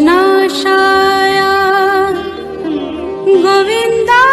क्लेशनाशाय गोविन्दा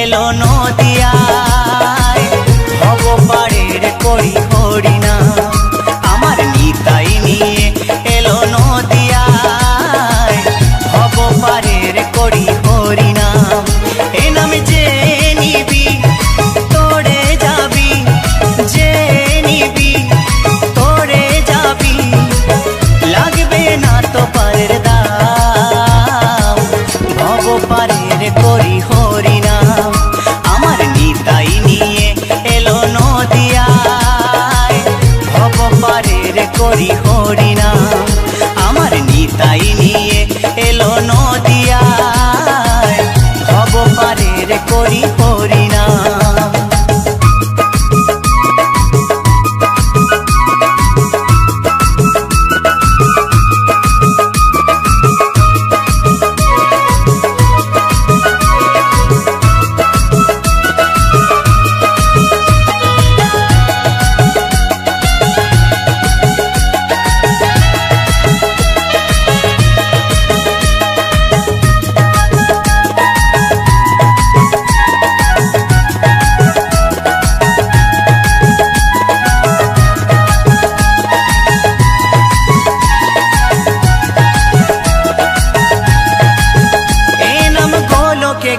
এলো নদিয়ায়, ভব পারের করি হরিনাম। আমার নিতাই নিয়ে এলো নদিয়ায়, ভব পারের করি হরিনাম। এ নাম যে নিবি তোরে যাবি, যে নিবি তোরে যাবি, লাগবে না তো পারের দাম। ভব পারের করি হরিনাম। আমার নিতাই নিয়ে এলো নদিয়ায়, ভব পারের করি হরিনাম। আমার নিতাই নিয়ে এলো নদিয়ায়, ভব পারের করি হরিনাম।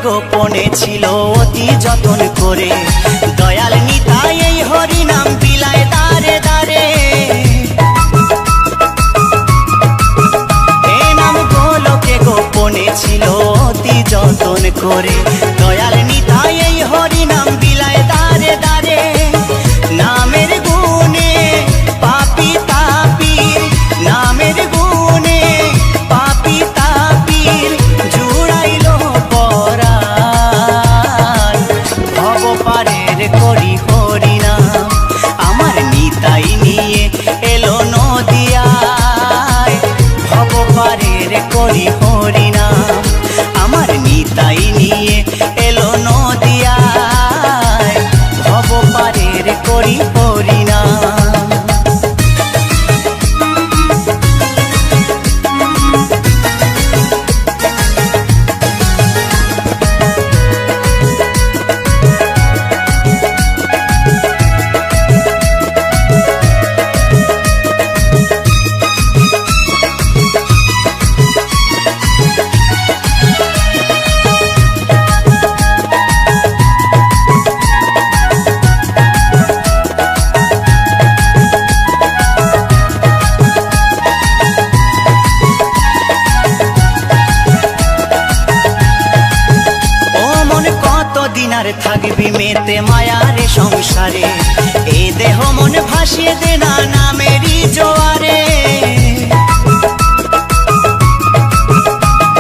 গোপনে ছিল অতি যতন করে, দয়াল নিতাই এই হরিনাম বিলায় দারে দারে। এ নাম গোলকে গোপনে ছিল অতি যতন করে, দয়াল নিতাই এই হরিনাম বিলায় দারে দারে। নামের গুণে পাপি তাপির, নামের গুণে পাপি তাপির জুড়াইল পরাণ। ভব পারের করি হরিনাম। আমার নিতাই নিয়ে এলো নদিয়ায়, ভব পারের করি হরিনাম। আমার নিতাই নিয়ে এলো নদিয়ায়, ভব পারের করি হরিনাম। দিনার থাকবি মেতে মায়ারে সংসারে, এ দেহ মন ভাসিয়ে দে না নামেরই জোয়ারে।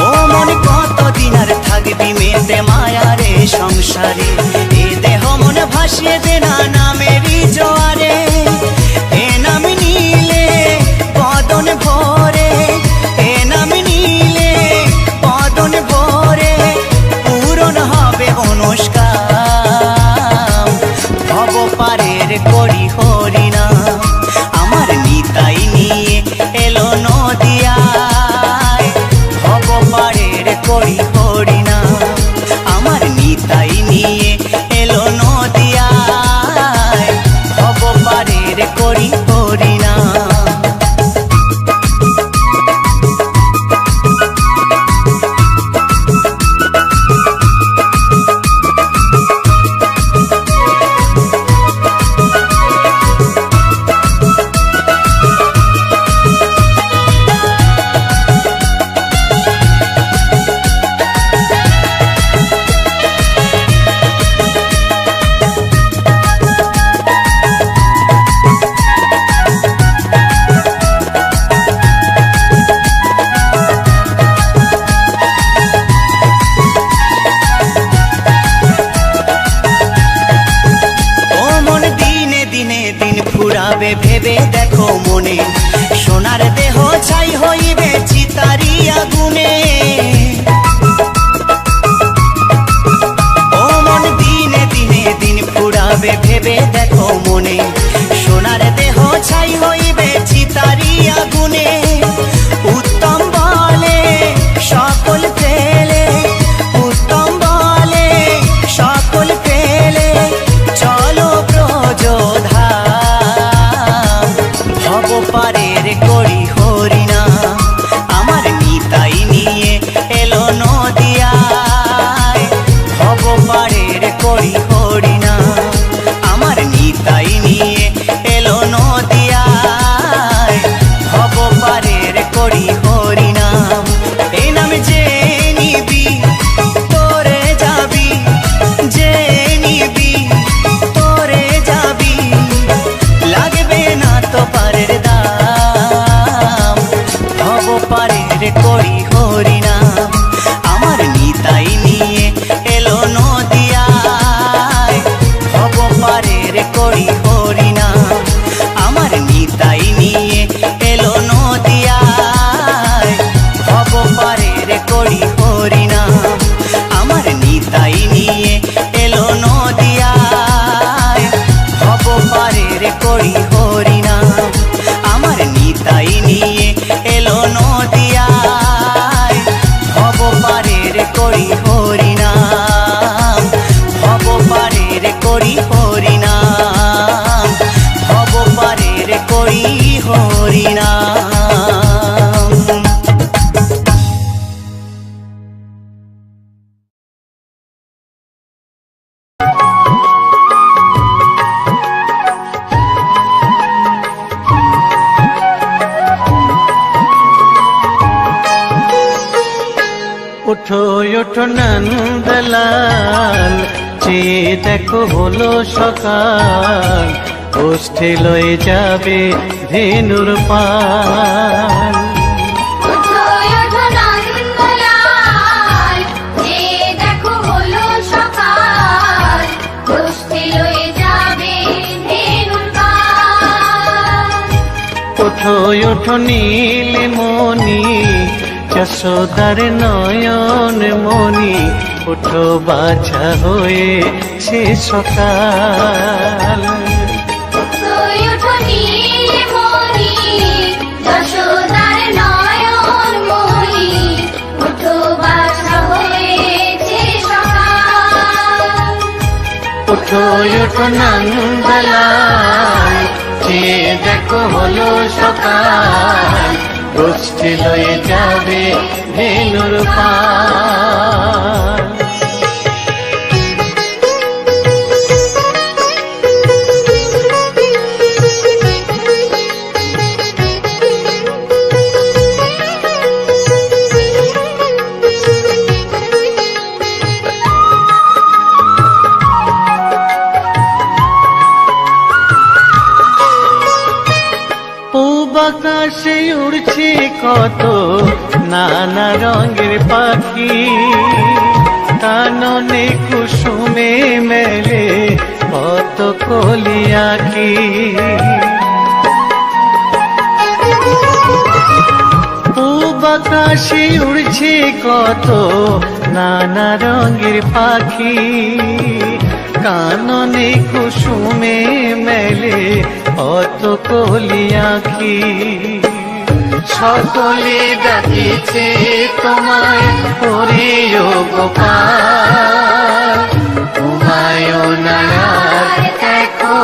ও মন কত দিনার থাকবি মেতে মায়ারে সংসারে, এ দেহ মন ভাসিয়ে দে না নামেরই জোয়ারে। এ নাম নিলে বদন ভরে, এ নাম নিলে বদন ভরে, পূরণ হবে অনুষ্কাম। ভব পারের করি হরিনাম। আমার নিতাই নিয়ে এলো নদিয়ায়, ভব পারের করি হরিনাম। আমার নিতাই নিয়ে এলো নদিয়ায়, ভব পারের করি হরিনাম। ফুরাবে ভেবে দেখো মনে, সোনার দেহ ছাই হইবে চিতারি আগুনে। ও মন দিনে দিনে দিন ফুরাবে ভেবে দেখো মনে, সোনার দেহ ছাই হইবে চিতারি আগুনে। উত্তম বলে সকল পেলে, উত্তম বলে সকল ওঠো নন্দলাল, চেয়ে দেখো হলো সকাল, গোষ্ঠী লয়ে যাবে ধেনুর পাল। ওঠো ওঠো নন্দলাল, চেয়ে দেখো হলো সকাল, গোষ্ঠী লয়ে যাবে ধেনুর পাল। ওঠো ওঠো নীলমণি, যশোদার নয়ন মণি, ওঠো বাছা হয়েছে সকাল। ওঠো ওঠো নীলমণি, যশোদার নয়ন মণি, ওঠো বাছা হয়েছে সকাল। ওঠো ওঠো নন্দলাল, চেয়ে দেখো হলো সকাল, গোষ্ঠী লয়ে যাবে ধেনুর পাল। আকাশে উড়ছে কত নানা রঙের পাখি, কাননে কুসুমে মেলে কত কলি আঁখি। পূব আকাশে উড়ছে কত নানা রঙের পাখি, কাননে কুসুমে মেলে কত কলি আঁখি। সকলে ডাকিছে তোমায় হরিও গোপাল, ঘুমায়ও না আর দেখো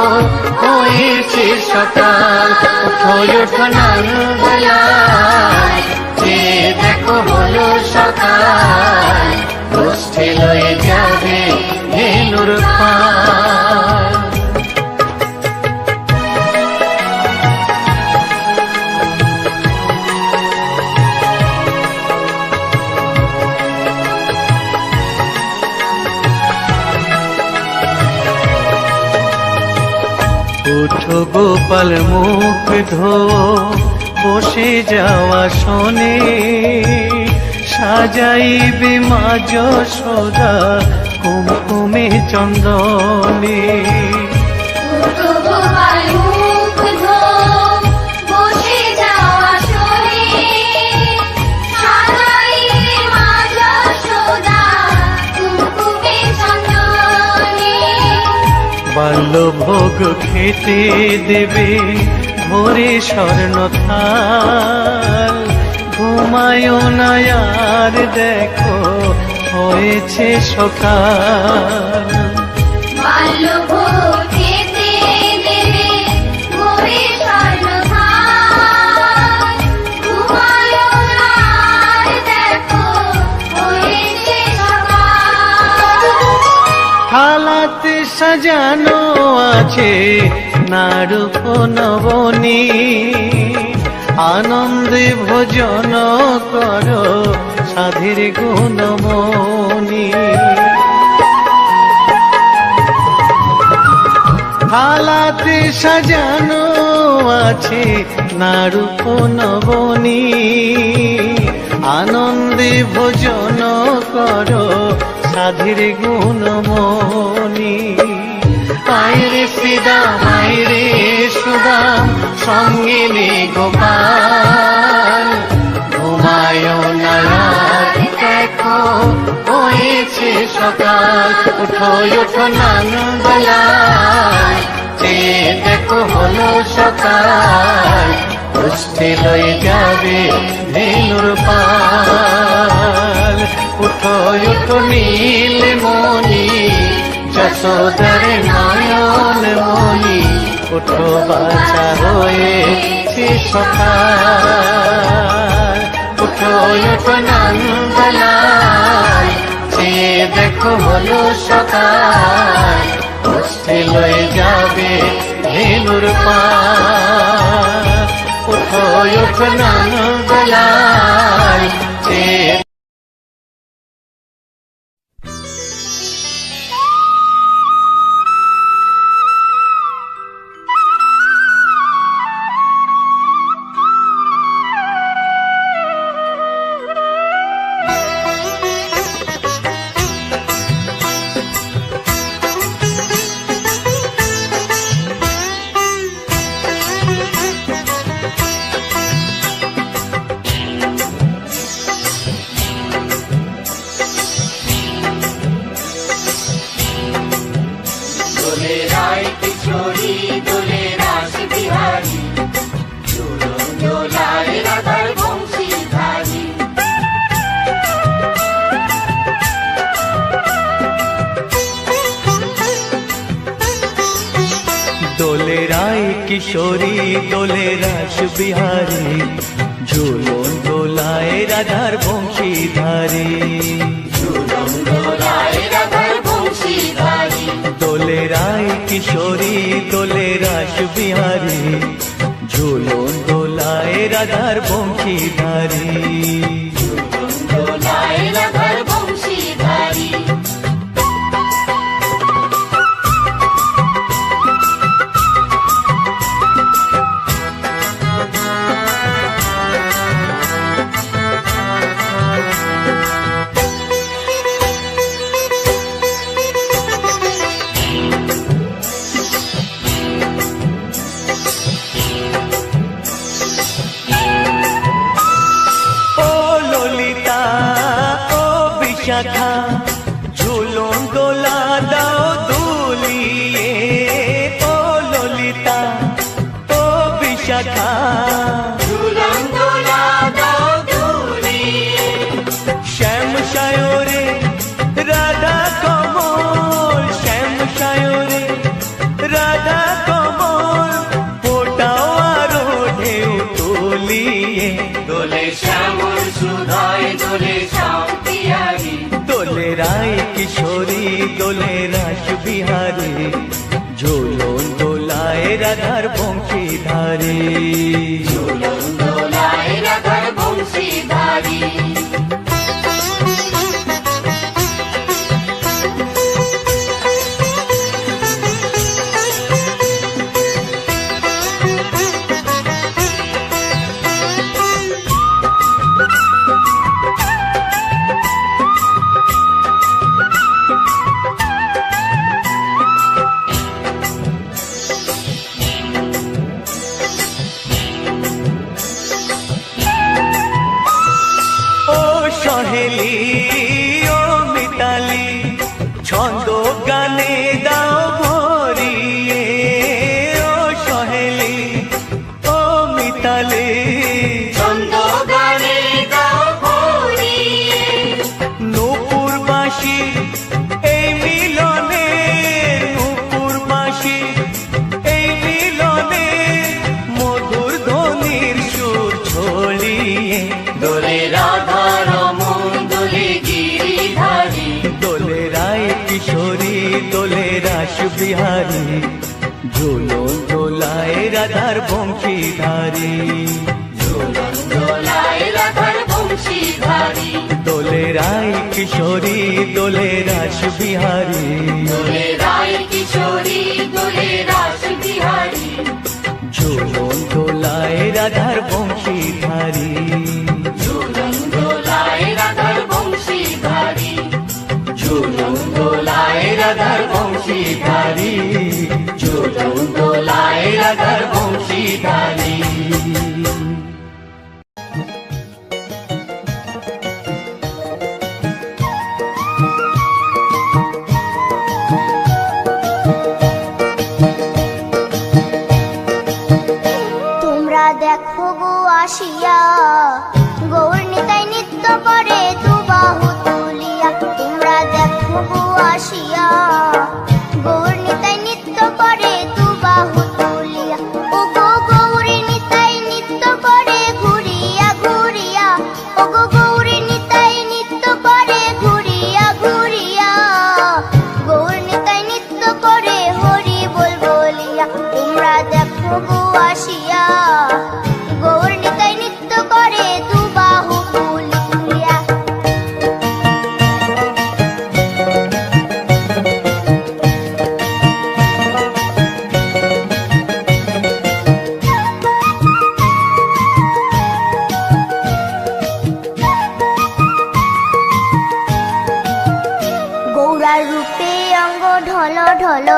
হয়েছে সকাল। ওঠো ওঠো নন্দলাল, চেয়ে দেখো হলো সকাল, গোষ্ঠী লয়ে যাবে ধেনুর পাল। ওঠো গোপাল মুখ ধো, বসে যাওয়া শোনে, সাজাইবে মা যশোদা কুমকুমে চন্দনে। ওঠো গোপাল মুখ ধো, বসে যাওয়া শোনে, সাজাইবে মা যশোদা কুমকুমে চন্দনে। বাল্যভোগ খেতে দেবে ভোরে স্বর্ণ থাল, ঘুমায়ও না আর দেখো হয়েছে সকাল। বাল্যভোগ খেতে দেবে ভোরে স্বর্ণ থাল, ঘুমায়ও না আর দেখো হয়েছে সকাল। থালাতে সাজানো আছে নারূপ নবনী, আনন্দে ভোজন করো সাধীর গুণমণি। থালাতে সাজানো আছে নারূপ নবনী, আনন্দে ভোজন করো সাধীর গুণমণি। আইরে শ্রীদাম আইরে সুদাম, সঙ্গে নে গোপাল, ঘুমায়ও না আর দেখো হয়েছে সকাল। ওঠো ওঠো নন্দলাল, চেয়ে দেখো হলো সকাল, গোষ্ঠী লয়ে যাবে ধেনুর পাল। ওঠো ওঠো নীলমণি, যশোদার নয়ন মণি, ওঠো বাছা হয়েছে সকাল। ওঠো ওঠো নন্দলাল, চেয়ে দেখো হলো সকাল, গোষ্ঠী লয়ে যাবে ধেনুর পাল। ওঠো ওঠো নন্দলাল, চেয়ে কিশোরী দোলে রাস বিহারী ঝুলন দোলায় রাধার বংশীধারী দোলে রায় কিশোরী দোলে রাস বিহারী ঝুলন দোলায় রাধার বংশীধারী শাখা ঝুলন দোলা দাও দুলিয়ে ও ললিতা ও বিশাখা ঝুলন দোলা দাও দুলিয়ে শ্যাম সায়রে রাধা কমল শ্যাম সায়রে রাধা কমল ফোটাও আরো ঢেউ তুলিয়ে দোলে শ্যামল সুধায় দোলে দোলে রায় কিশোরী দোলে রাস বিহারী ঝুলন দোলায় রাধার বংশীধারী ঝুলন দোলায় রাধার বংশীধারী সহেলি ও মিতালি ছন্দ গানে দাও ভরিয়ে ও সহেলি ও মিতালি ছন্দ গানে দাও ভরিয়ে নূপুর বাঁশি এই মিলনে নূপুর বাঁশি এই মিলনে মধুর ধ্বনির সুর ছড়িয়ে দোলে রাধা কিশোরী দোলে রাস বিহারী ঝুলন দোলায় রাধার বংশীধারী ঝুলন দোলায় রাধার বংশীধারী দোলে রায় কিশোরী দোলে রাস বিহারী দোলে রায় কিশোরী দোলে রাস বিহারী ঝুলন দোলায় রাধার বংশীধারী ঝুলন দোলায় রাধার বংশীধারী ঝুলন দোলায় রাধার বংশীধারী ঝুলন দোলায় রাধার বংশীধারী তোমরা দেখো গো আসিয়া গৌর নিতাই নৃত্য করে দুবাহু তুলিয়া তোমরা দেখো গো আসিয়া গৌর নিতাই নৃত্য করে দুবাহু তুলিয়া ও গো গৌরী নিতাই নৃত্য করে ঘুরিয়া ঘুরিয়া ও গো গৌরী নিতাই নৃত্য করে ঘুরিয়া ঘুরিয়া গৌর নিতাই নৃত্য করে হরি বল বলিয়া তোমরা দেখো গো আসিয়া গৌর নিতাই নৃত্য করে দুবাহু তুলিয়া গৌরার রূপে অঙ্গ ঢল ঢল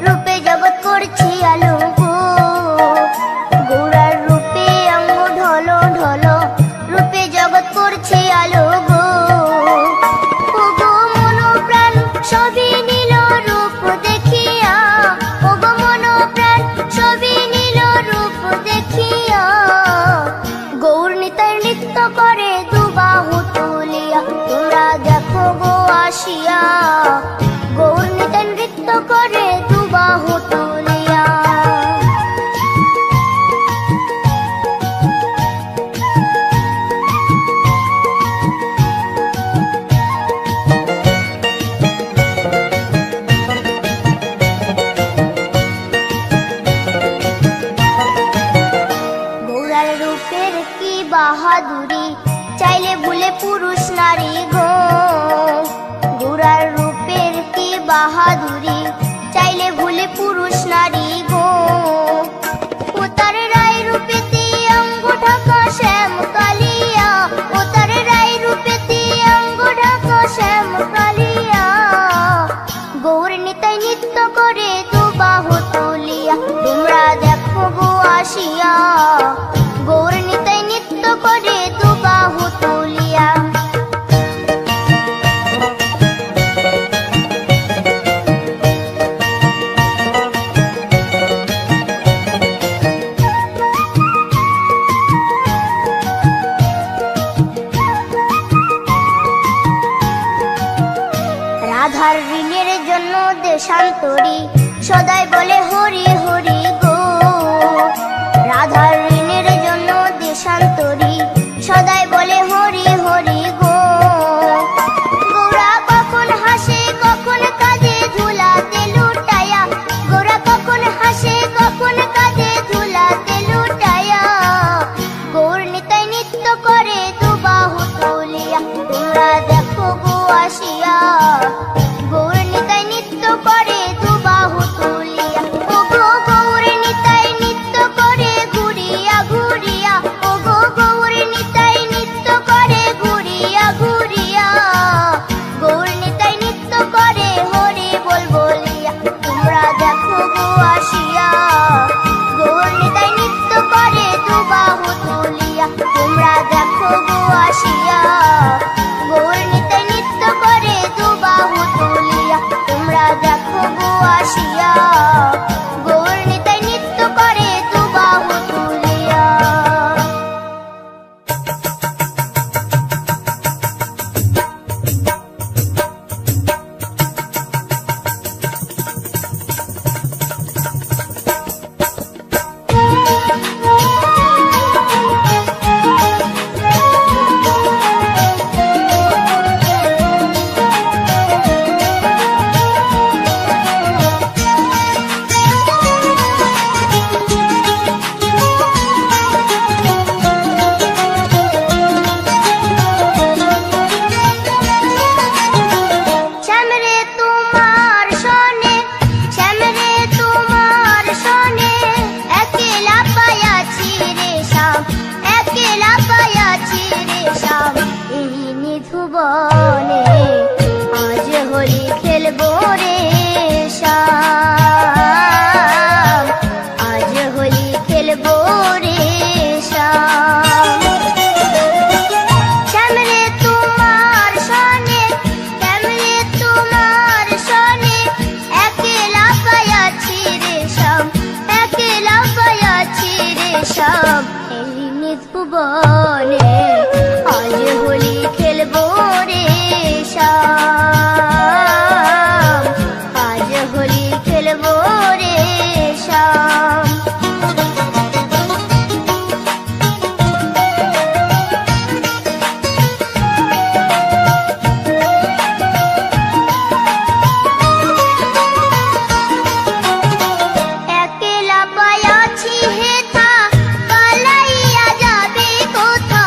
রূপে জগৎ করছি আলো গো গৌরার রূপে অঙ্গ ঢল ঢল রূপে জগৎ করছি আলো গো ও গো মন প্রাণ সবই নীল রূপ দেখিয়া ও গো মন প্রাণ সবই নীল রূপ দেখিয়া গৌর নিতাই নৃত্য করে দুবাহু তুলিয়া তোমরা দেখো গো আসিয়া গৌর নিতাই নৃত্য করে দুবাহু তুলিয়া বাহাদুরি, চাইলে ভুলে পুরুষ নারী গো। ও তার রায় রূপেতে অঙ্গ ঢাকা শ্যাম কালিয়া, ও তার রায় রূপেতে অঙ্গ ঢাকা শ্যাম কালিয়া। গৌর নিতাই নৃত্য করে দুবাহু তুলিয়া, তোমরা দেখো গো আসিয়া। গৌর নিতাই নৃত্য করে দুবাহু তুলিয়া। রাধার ঋণের জন্য দেশান্তরী, সদাই বলে হরি হরি গো। রাধার ঋণের জন্য দেশান্তরী, সদাই বলে হরি হরি গো। গৌরা কখন হাসে কখন কাঁদে ধুলাতে লুটায়া, গৌরা কখন হাসে কখন কাঁদে ধুলাতে লুটায়া। গৌর নিতাই নৃত্য করে দুবাহু তুলিয়া, তোমরা দেখো গো আসিয়া। গৌর নিতাই নৃত্য করে দুবাহু তুলিয়া, ও গো গৌর নিতাই নৃত্য করে ঘুরিয়া ঘুরিয়া, ও গো গৌর নিতাই নৃত্য করে ঘুরিয়া ঘুরিয়া। গৌর নিতাই নৃত্য করে হরি বল বলিয়া, তোমরা দেখো গো আসিয়া। গৌর নিতাই নৃত্য করে দুবাহু তুলিয়া, তোমরা দেখো গো আসিয়া। গৌর নিতাই নৃত্য করে দুবাহু তুলিয়া, তোমরা দেখো গো আসিয়া। গৌর নিতাই নৃত্য করে দুবাহু তুলিয়া। শ্যামরে তোমার সনে, শ্যামরে তোমার সনে, একলা পায়াছি রে শ্যাম, একলা পায়াছি রে শ্যাম। এই নিধুবনে আজ হোলি খেলবো রে শ্যাম, আজ হোলি খেলবো রে শ্যাম। শ্যামরে তোমার সনে, শ্যামরে তোমার সনে, একলা পায়াছি রে শ্যাম, একলা পায়াছি রে শ্যাম। এই নিধুবনে আজ হোলি খেলবো রে শ্যাম, আজ হোলি খেলবো রে শ্যাম। একলা পায়াছি হেথা, পালাইয়া যাবে কোথা।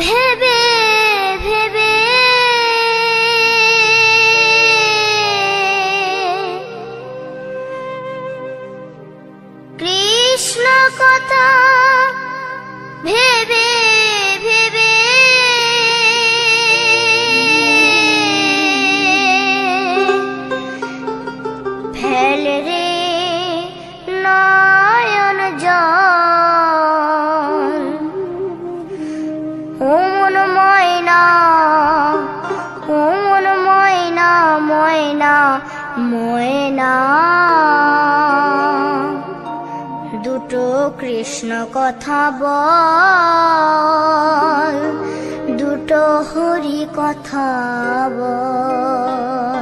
ভেবে ভেবে কৃষ্ণ কথা ভেবে ভেবে ফেলে রে নয়ন জল ও মন ময়না ও মন ময়না ময়না ময়না দুটো কৃষ্ণ কথা বল দুটো হরি কথা বল।